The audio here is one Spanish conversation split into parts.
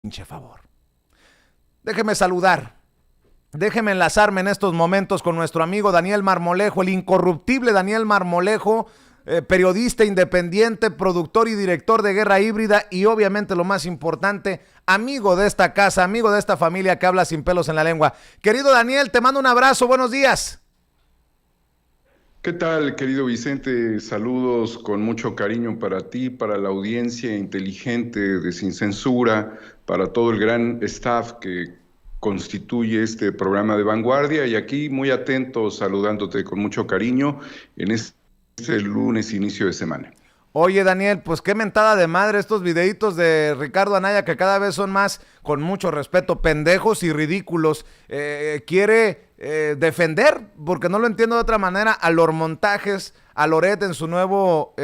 pinche favor. Déjeme saludar, déjeme enlazarme en estos momentos con nuestro amigo Daniel Marmolejo, el incorruptible Daniel Marmolejo, periodista independiente, productor y director de Guerra Híbrida y obviamente lo más importante, amigo de esta casa, amigo de esta familia que habla sin pelos en la lengua. Querido Daniel, te mando un abrazo, buenos días. ¿Qué tal, querido Vicente? Saludos con mucho cariño para ti, para la audiencia inteligente de Sin Censura, para todo el gran staff que constituye este programa de vanguardia y aquí muy atento, saludándote con mucho cariño en este lunes inicio de semana. Oye, Daniel, pues qué mentada de madre estos videitos de Ricardo Anaya que cada vez son más, con mucho respeto, pendejos y ridículos. Quiere defender, porque no lo entiendo de otra manera, a los montajes, a Loret en su nuevo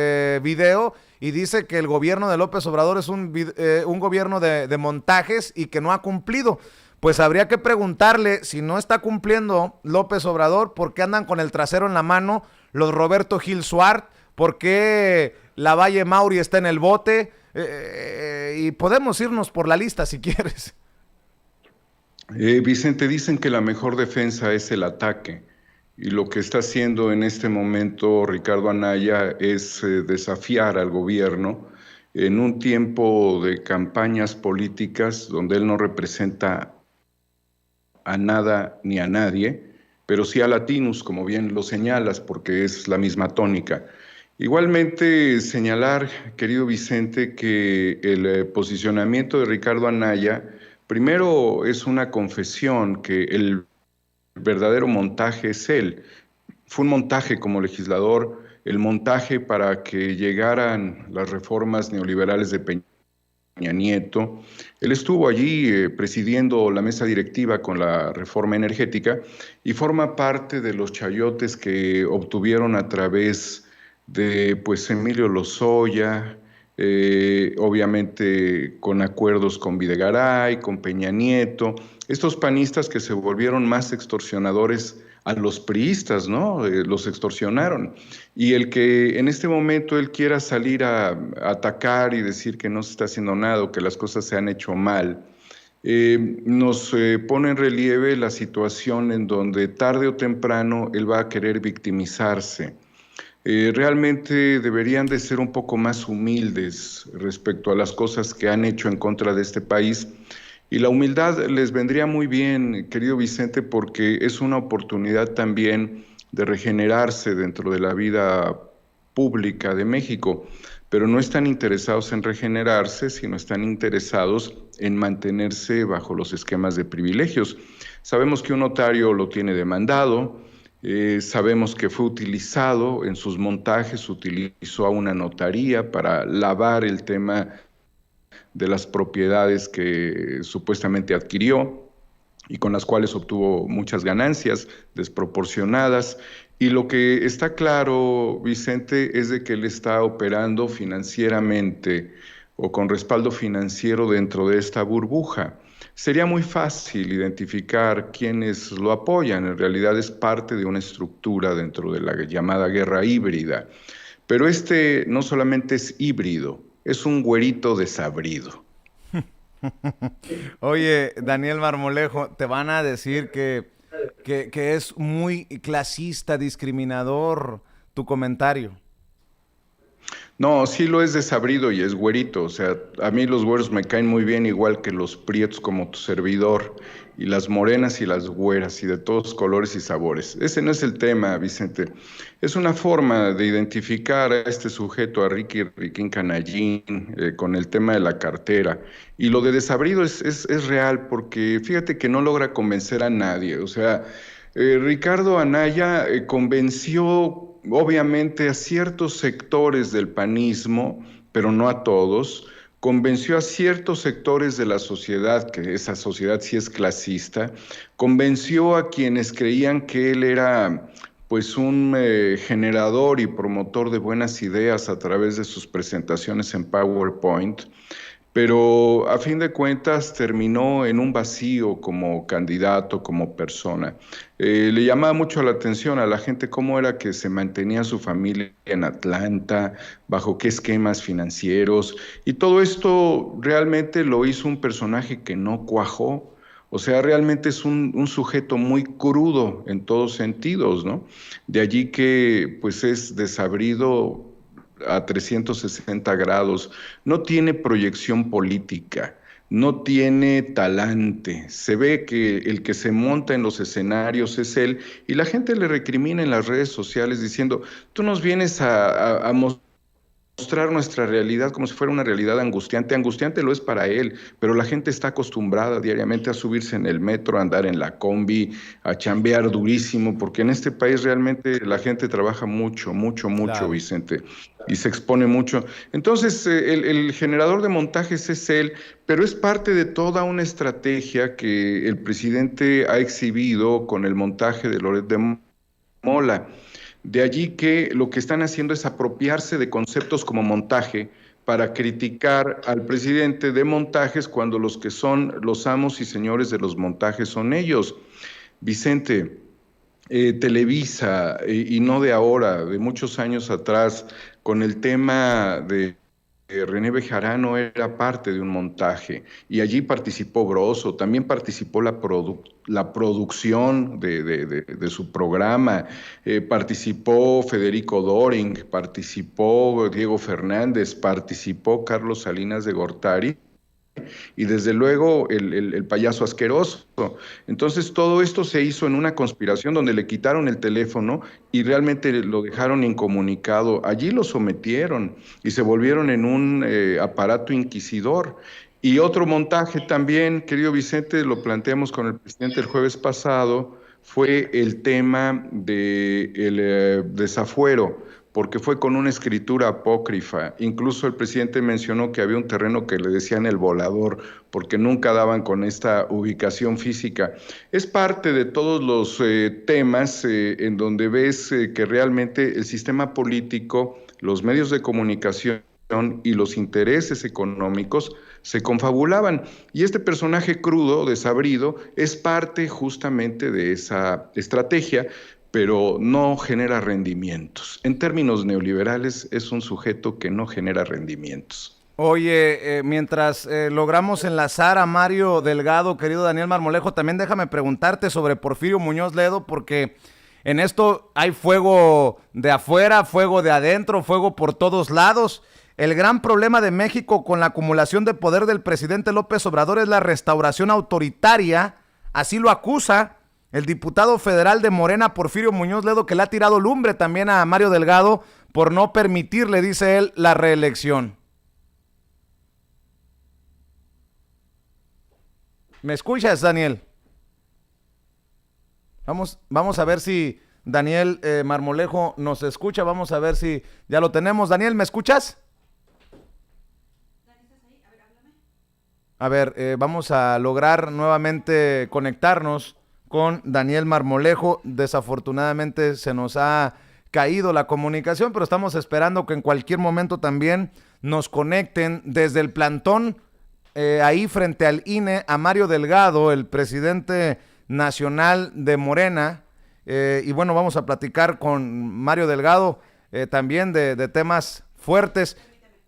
video y dice que el gobierno de López Obrador es un gobierno de montajes y que no ha cumplido. Pues habría que preguntarle si no está cumpliendo López Obrador, ¿por qué andan con el trasero en la mano los Roberto Gil Suart? ¿Por qué Lavalle Mauri está en el bote? Y podemos irnos por la lista si quieres. Vicente, dicen que la mejor defensa es el ataque y lo que está haciendo en este momento Ricardo Anaya es desafiar al gobierno en un tiempo de campañas políticas donde él no representa a nada ni a nadie, pero sí a latinos, como bien lo señalas, porque es la misma tónica. Igualmente señalar, querido Vicente, que el posicionamiento de Ricardo Anaya, primero es una confesión que el verdadero montaje es él. Fue un montaje como legislador, el montaje para que llegaran las reformas neoliberales de Peña Nieto. Él estuvo allí presidiendo la mesa directiva con la reforma energética y forma parte de los chayotes que obtuvieron a través de pues Emilio Lozoya, obviamente con acuerdos con Videgaray, con Peña Nieto, estos panistas que se volvieron más extorsionadores a los priistas, ¿no? Los extorsionaron. Y el que en este momento él quiera salir a atacar y decir que no se está haciendo nada o que las cosas se han hecho mal, nos pone en relieve la situación en donde tarde o temprano él va a querer victimizarse. Realmente deberían de ser un poco más humildes respecto a las cosas que han hecho en contra de este país. Y la humildad les vendría muy bien, querido Vicente, porque es una oportunidad también de regenerarse dentro de la vida pública de México, pero no están interesados en regenerarse, sino están interesados en mantenerse bajo los esquemas de privilegios. Sabemos que un notario lo tiene demandado, sabemos que fue utilizado en sus montajes, utilizó a una notaría para lavar el tema de las propiedades que supuestamente adquirió y con las cuales obtuvo muchas ganancias desproporcionadas. Y lo que está claro, Vicente, es de que él está operando financieramente o con respaldo financiero dentro de esta burbuja. Sería muy fácil identificar quiénes lo apoyan. En realidad es parte de una estructura dentro de la llamada guerra híbrida. Pero este no solamente es híbrido, es un güerito desabrido. Oye, Daniel Marmolejo, te van a decir que es muy clasista, discriminador tu comentario. No, sí lo es desabrido y es güerito. O sea, a mí los güeros me caen muy bien, igual que los prietos como tu servidor, y las morenas y las güeras, y de todos colores y sabores. Ese no es el tema, Vicente. Es una forma de identificar a este sujeto, a Riquín Canallín, con el tema de la cartera. Y lo de desabrido es real, porque fíjate que no logra convencer a nadie. O sea, Ricardo Anaya convenció obviamente a ciertos sectores del panismo, pero no a todos, convenció a ciertos sectores de la sociedad, que esa sociedad sí es clasista, convenció a quienes creían que él era pues un generador y promotor de buenas ideas a través de sus presentaciones en PowerPoint, pero a fin de cuentas terminó en un vacío como candidato, como persona. Le llamaba mucho la atención a la gente cómo era que se mantenía su familia en Atlanta, bajo qué esquemas financieros, y todo esto realmente lo hizo un personaje que no cuajó. O sea, realmente es un sujeto muy crudo en todos sentidos, ¿no? De allí que pues es desabrido a 360 grados, no tiene proyección política, no tiene talante, se ve que el que se monta en los escenarios es él y la gente le recrimina en las redes sociales diciendo, tú nos vienes a mostrar nuestra realidad como si fuera una realidad angustiante. Angustiante lo es para él, pero la gente está acostumbrada diariamente a subirse en el metro, a andar en la combi, a chambear durísimo, porque en este país realmente la gente trabaja mucho, mucho, mucho, Claro. Vicente, y se expone mucho. Entonces, el generador de montajes es él, pero es parte de toda una estrategia que el presidente ha exhibido con el montaje de Loret de Mola. De allí que lo que están haciendo es apropiarse de conceptos como montaje para criticar al presidente de montajes cuando los que son los amos y señores de los montajes son ellos. Vicente, Televisa, y no de ahora, de muchos años atrás, con el tema de René Bejarano era parte de un montaje y allí participó Broso, también participó la producción de su programa, participó Federico Doring, participó Diego Fernández, participó Carlos Salinas de Gortari y desde luego el payaso asqueroso. Entonces todo esto se hizo en una conspiración donde le quitaron el teléfono y realmente lo dejaron incomunicado. Allí lo sometieron y se volvieron en un aparato inquisidor. Y otro montaje también, querido Vicente, lo planteamos con el presidente el jueves pasado, fue el tema del desafuero, porque fue con una escritura apócrifa. Incluso el presidente mencionó que había un terreno que le decían el volador, porque nunca daban con esta ubicación física. Es parte de todos los temas en donde ves que realmente el sistema político, los medios de comunicación y los intereses económicos se confabulaban. Y este personaje crudo, desabrido, es parte justamente de esa estrategia, pero no genera rendimientos. En términos neoliberales, es un sujeto que no genera rendimientos. Oye, mientras logramos enlazar a Mario Delgado, querido Daniel Marmolejo, también déjame preguntarte sobre Porfirio Muñoz Ledo, porque en esto hay fuego de afuera, fuego de adentro, fuego por todos lados. El gran problema de México con la acumulación de poder del presidente López Obrador es la restauración autoritaria, así lo acusa el diputado federal de Morena, Porfirio Muñoz Ledo, que le ha tirado lumbre también a Mario Delgado por no permitirle, dice él, la reelección. ¿Me escuchas, Daniel? Vamos a ver si Daniel Marmolejo nos escucha. Vamos a ver si ya lo tenemos. Daniel, ¿me escuchas? A ver, vamos a lograr nuevamente conectarnos con Daniel Marmolejo. Desafortunadamente se nos ha caído la comunicación, pero estamos esperando que en cualquier momento también nos conecten desde el plantón ahí frente al INE a Mario Delgado, el presidente nacional de Morena. Y bueno, vamos a platicar con Mario Delgado también de temas fuertes.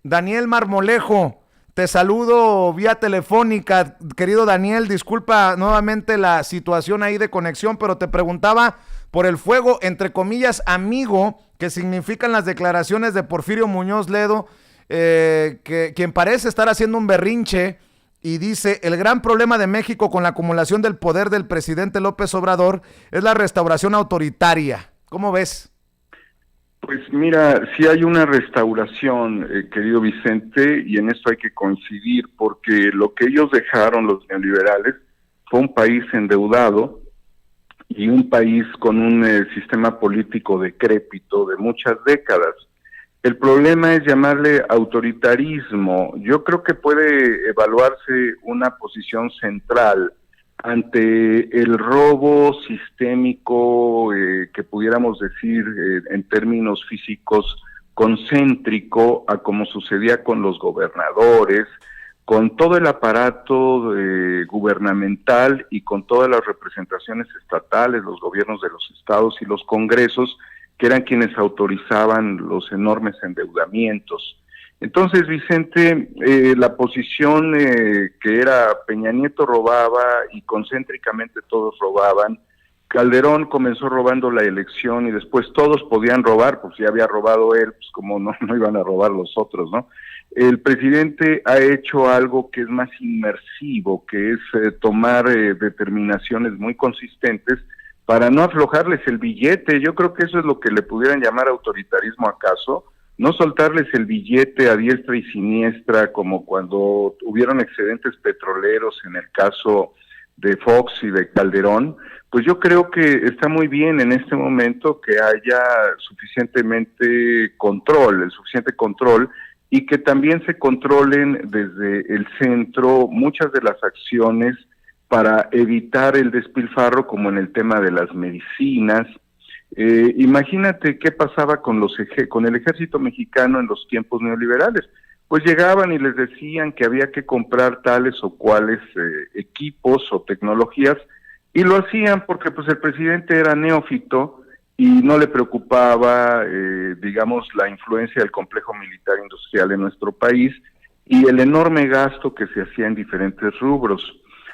Daniel Marmolejo, te saludo vía telefónica, querido Daniel, disculpa nuevamente la situación ahí de conexión, pero te preguntaba por el fuego, entre comillas, amigo, que significan las declaraciones de Porfirio Muñoz Ledo, quien parece estar haciendo un berrinche y dice, el gran problema de México con la acumulación del poder del presidente López Obrador es la restauración autoritaria. ¿Cómo ves? Pues mira, sí hay una restauración, querido Vicente, y en esto hay que coincidir, porque lo que ellos dejaron, los neoliberales, fue un país endeudado y un país con un sistema político decrépito de muchas décadas. El problema es llamarle autoritarismo. Yo creo que puede evaluarse una posición central ante el robo sistémico, que pudiéramos decir en términos físicos, concéntrico a como sucedía con los gobernadores, con todo el aparato gubernamental y con todas las representaciones estatales, los gobiernos de los estados y los congresos, que eran quienes autorizaban los enormes endeudamientos. Entonces, Vicente, la posición que era Peña Nieto robaba y concéntricamente todos robaban. Calderón comenzó robando la elección y después todos podían robar, pues si había robado él, pues como no iban a robar los otros, ¿no? El presidente ha hecho algo que es más inmersivo, que es tomar determinaciones muy consistentes para no aflojarles el billete. Yo creo que eso es lo que le pudieran llamar autoritarismo acaso, no soltarles el billete a diestra y siniestra como cuando hubieron excedentes petroleros en el caso de Fox y de Calderón. Pues yo creo que está muy bien en este momento que haya suficiente control y que también se controlen desde el centro muchas de las acciones para evitar el despilfarro, como en el tema de las medicinas. Imagínate qué pasaba con el ejército mexicano en los tiempos neoliberales. Pues llegaban y les decían que había que comprar tales o cuales equipos o tecnologías, y lo hacían porque pues el presidente era neófito y no le preocupaba, digamos, la influencia del complejo militar industrial en nuestro país y el enorme gasto que se hacía en diferentes rubros.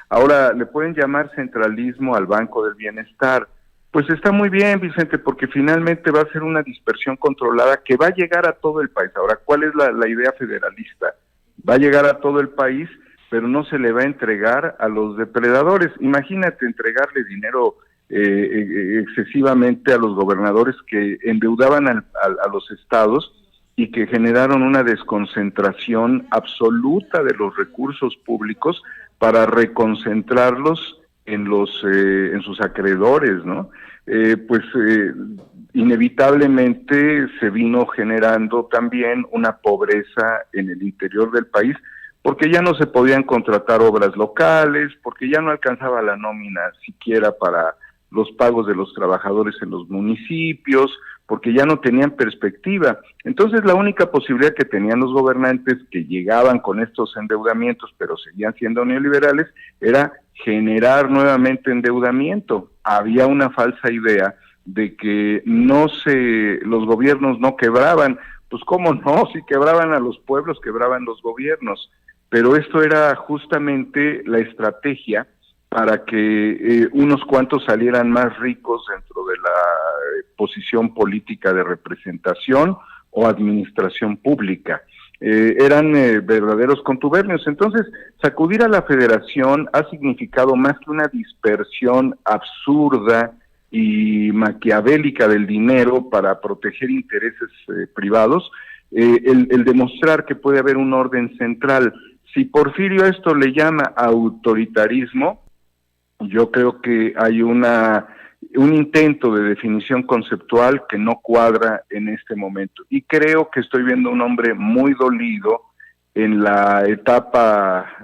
Ahora, le pueden llamar centralismo al Banco del Bienestar. Pues está muy bien, Vicente, porque finalmente va a ser una dispersión controlada que va a llegar a todo el país. Ahora, ¿cuál es la idea federalista? Va a llegar a todo el país, pero no se le va a entregar a los depredadores. Imagínate entregarle dinero excesivamente a los gobernadores que endeudaban a los estados y que generaron una desconcentración absoluta de los recursos públicos para reconcentrarlos en sus acreedores, ¿no? Inevitablemente se vino generando también una pobreza en el interior del país, porque ya no se podían contratar obras locales, porque ya no alcanzaba la nómina siquiera para los pagos de los trabajadores en los municipios, porque ya no tenían perspectiva. Entonces la única posibilidad que tenían los gobernantes que llegaban con estos endeudamientos, pero seguían siendo neoliberales, era generar nuevamente endeudamiento. Había una falsa idea de que los gobiernos no quebraban. Pues cómo no, si quebraban a los pueblos, quebraban los gobiernos. Pero esto era justamente la estrategia para que unos cuantos salieran más ricos dentro de la posición política de representación o administración pública. Eran verdaderos contubernios. Entonces, sacudir a la federación ha significado más que una dispersión absurda y maquiavélica del dinero para proteger intereses privados, el demostrar que puede haber un orden central. Si Porfirio a esto le llama autoritarismo, yo creo que hay un intento de definición conceptual que no cuadra en este momento. Y creo que estoy viendo un hombre muy dolido en la etapa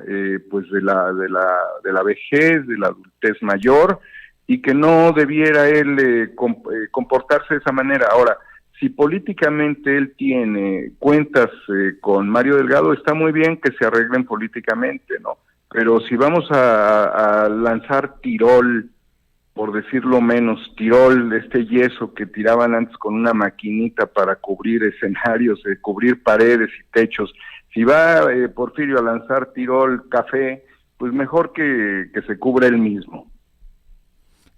pues de la vejez, de la adultez mayor, y que no debiera él comportarse de esa manera. Ahora, si políticamente él tiene cuentas con Mario Delgado, está muy bien que se arreglen políticamente, ¿no? Pero si vamos a lanzar tirol, por decirlo menos, tirol, este yeso que tiraban antes con una maquinita para cubrir escenarios, cubrir paredes y techos, si va Porfirio a lanzar tirol, café, pues mejor que se cubra él mismo.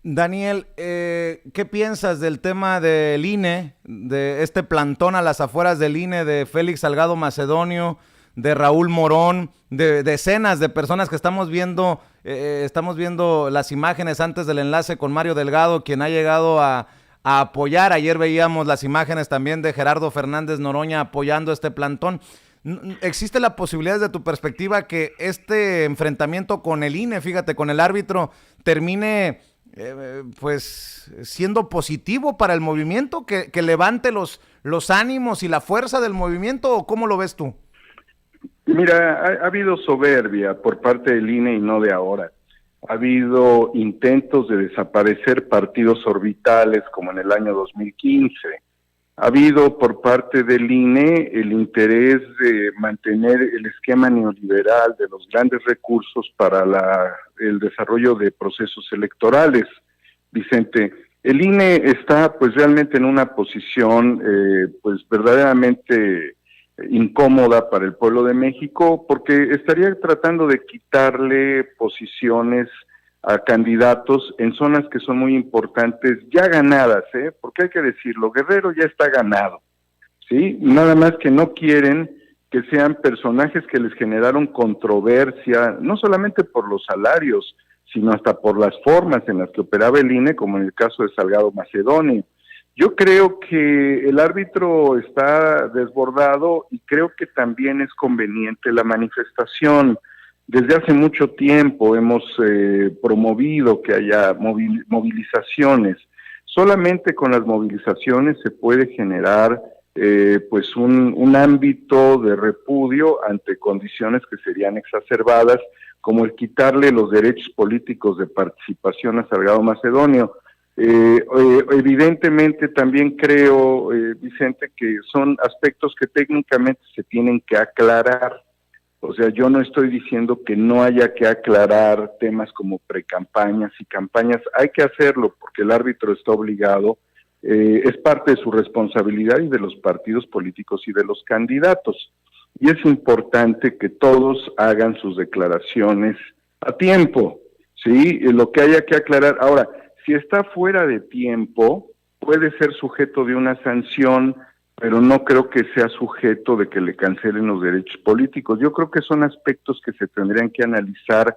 Daniel, ¿qué piensas del tema del INE, de este plantón a las afueras del INE de Félix Salgado Macedonio, de Raúl Morón, de decenas de personas que estamos viendo las imágenes antes del enlace con Mario Delgado, quien ha llegado a apoyar? Ayer veíamos las imágenes también de Gerardo Fernández Noroña apoyando este plantón. ¿Existe la posibilidad desde tu perspectiva que este enfrentamiento con el INE, fíjate, con el árbitro, termine pues siendo positivo para el movimiento, que levante los ánimos y la fuerza del movimiento, o cómo lo ves tú? Mira, ha habido soberbia por parte del INE y no de ahora. Ha habido intentos de desaparecer partidos orbitales como en el año 2015. Ha habido por parte del INE el interés de mantener el esquema neoliberal de los grandes recursos para el desarrollo de procesos electorales. Vicente, el INE está pues realmente en una posición pues verdaderamente incómoda para el pueblo de México, porque estaría tratando de quitarle posiciones a candidatos en zonas que son muy importantes, ya ganadas, porque hay que decirlo, Guerrero ya está ganado, ¿sí? Nada más que no quieren que sean personajes que les generaron controversia, no solamente por los salarios, sino hasta por las formas en las que operaba el INE, como en el caso de Salgado Macedonio. Yo creo que el árbitro está desbordado y creo que también es conveniente la manifestación. Desde hace mucho tiempo hemos promovido que haya movilizaciones. Solamente con las movilizaciones se puede generar pues un ámbito de repudio ante condiciones que serían exacerbadas, como el quitarle los derechos políticos de participación a Salgado Macedonio. Evidentemente también creo, Vicente, que son aspectos que técnicamente se tienen que aclarar. O sea, yo no estoy diciendo que no haya que aclarar temas como precampañas y campañas, hay que hacerlo porque el árbitro está obligado, es parte de su responsabilidad y de los partidos políticos y de los candidatos. Y es importante que todos hagan sus declaraciones a tiempo, ¿sí? Lo que haya que aclarar. Ahora, si está fuera de tiempo, puede ser sujeto de una sanción, pero no creo que sea sujeto de que le cancelen los derechos políticos. Yo creo que son aspectos que se tendrían que analizar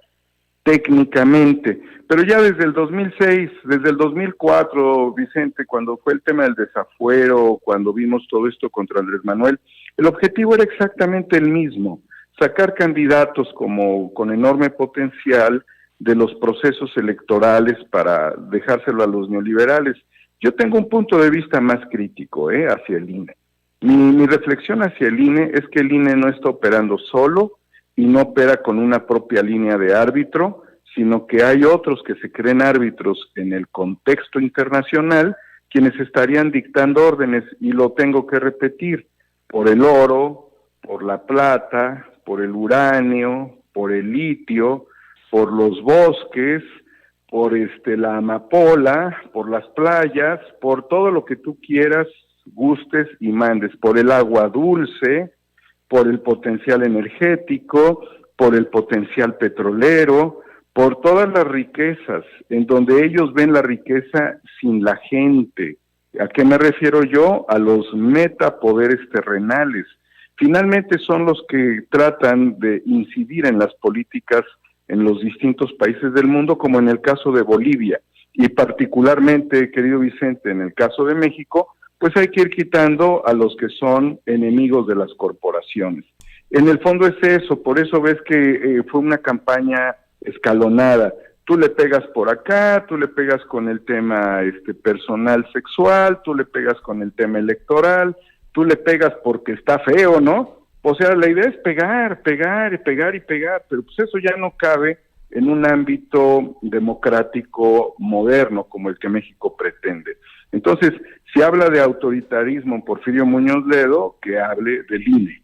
técnicamente, pero ya desde el 2006, desde el 2004, Vicente, cuando fue el tema del desafuero, cuando vimos todo esto contra Andrés Manuel, el objetivo era exactamente el mismo, sacar candidatos con enorme potencial de los procesos electorales para dejárselo a los neoliberales. Yo tengo un punto de vista más crítico hacia el INE. Mi reflexión hacia el INE es que el INE no está operando solo y no opera con una propia línea de árbitro, sino que hay otros que se creen árbitros en el contexto internacional, quienes estarían dictando órdenes, y lo tengo que repetir, por el oro, por la plata, por el uranio, por el litio, por los bosques, por la amapola, por las playas, por todo lo que tú quieras, gustes y mandes, por el agua dulce, por el potencial energético, por el potencial petrolero, por todas las riquezas, en donde ellos ven la riqueza sin la gente. ¿A qué me refiero yo? A los metapoderes terrenales. Finalmente son los que tratan de incidir en las políticas en los distintos países del mundo, como en el caso de Bolivia, y particularmente, querido Vicente, en el caso de México, pues hay que ir quitando a los que son enemigos de las corporaciones. En el fondo es eso, por eso ves que fue una campaña escalonada. Tú le pegas por acá, tú le pegas con el tema personal sexual, tú le pegas con el tema electoral, tú le pegas porque está feo, ¿no? O sea, la idea es pegar, pegar, pegar y pegar, pero pues eso ya no cabe en un ámbito democrático moderno como el que México pretende. Entonces, si habla de autoritarismo en Porfirio Muñoz Ledo, que hable del INE.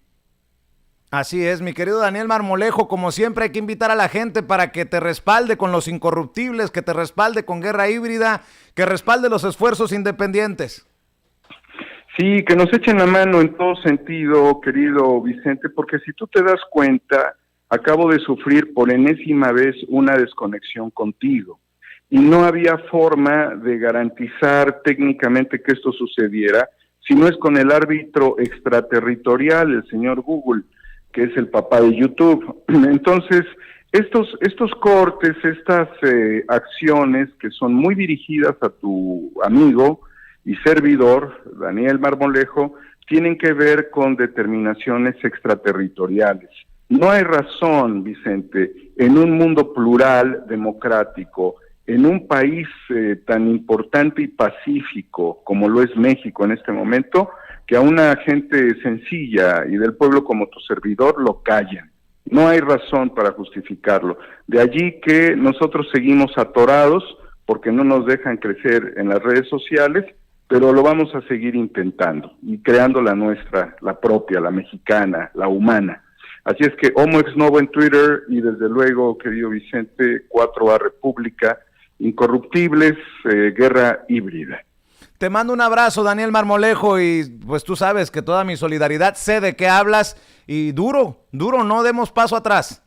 Así es, mi querido Daniel Marmolejo, como siempre hay que invitar a la gente para que te respalde con los incorruptibles, que te respalde con Guerra Híbrida, que respalde los esfuerzos independientes. Sí, que nos echen la mano en todo sentido, querido Vicente, porque si tú te das cuenta, acabo de sufrir por enésima vez una desconexión contigo y no había forma de garantizar técnicamente que esto sucediera si no es con el árbitro extraterritorial, el señor Google, que es el papá de YouTube. Entonces, estos cortes, estas acciones que son muy dirigidas a tu amigo y servidor, Daniel Marmolejo, tienen que ver con determinaciones extraterritoriales. No hay razón, Vicente, en un mundo plural, democrático, en un país tan importante y pacífico como lo es México en este momento, que a una gente sencilla y del pueblo como tu servidor lo callan. No hay razón para justificarlo. De allí que nosotros seguimos atorados porque no nos dejan crecer en las redes sociales pero lo vamos a seguir intentando y creando la nuestra, la propia, la mexicana, la humana. Así es que Homo Ex Novo en Twitter y desde luego, querido Vicente, 4A República, Incorruptibles, Guerra Híbrida. Te mando un abrazo, Daniel Marmolejo, y pues tú sabes que toda mi solidaridad, sé de qué hablas, y duro, no demos paso atrás.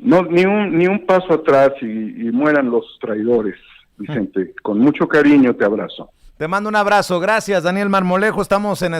No, ni un paso atrás y mueran los traidores, Vicente. Con mucho cariño te abrazo. Te mando un abrazo, gracias, Daniel Marmolejo, estamos en